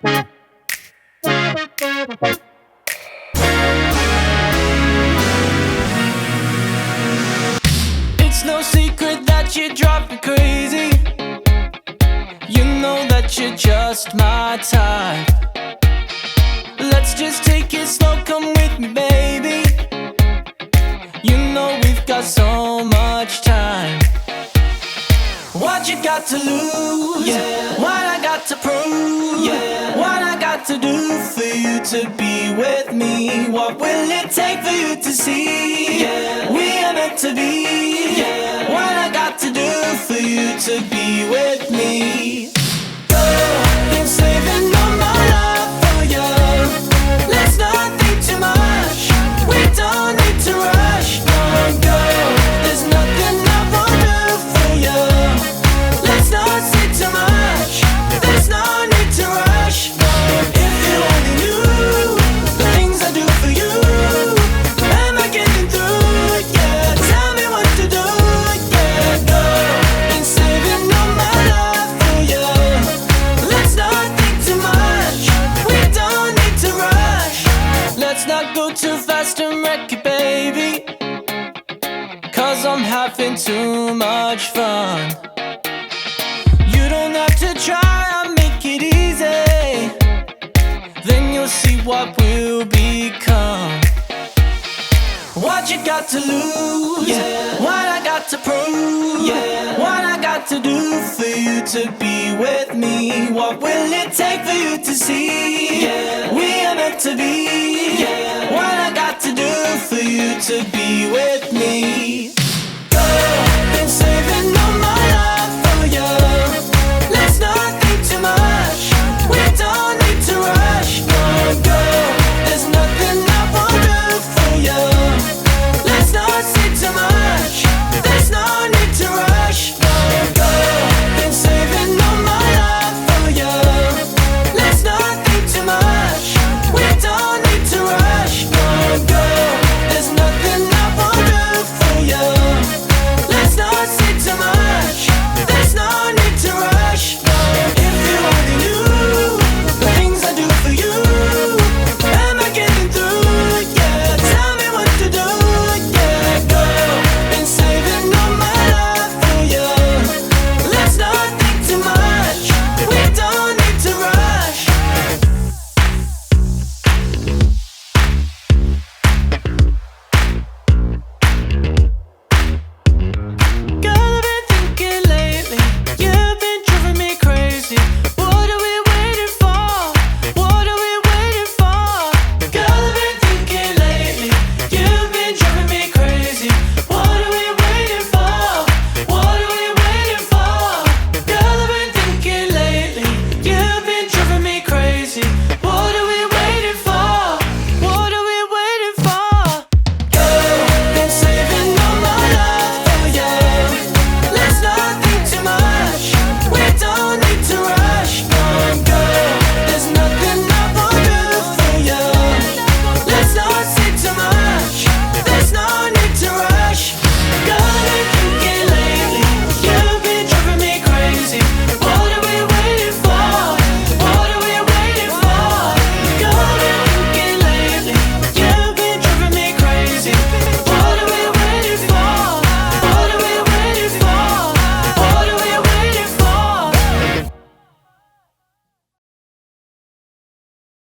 It's no secret that you drive me crazy. You know that you're just my type. Let's just take it slow, come with me, baby. You know we've got so much time. What you got to lose? Yeah. What I got to prove? Yeah. What I got to do for you to be with me? What will it take for you to see? Yeah. We are meant to be. Yeah. What I got to do for you to be with me? Girl, been saving all my life for you. Let's not think too much. We don't need to rush. No, girl, there's nothing I won't do for you. Let's not say too much. There's no need to rush. If you only knew the things I do for you, am I getting through? Yeah, tell me what to do. Yeah, girl, been saving all my life for you. Let's not think too much. We don't need to rush. Let's not go too fast and wreck it, baby. 'Cause I'm having too much fun. You don't have to try, I'll make it easy. Then you'll see what we'll become. What you got to lose? Yeah. What I got to prove? Yeah. What I got to do for you to be with me? What will it take for you to see? Yeah. We are meant to be. Yeah. What I got to do for you to be with me?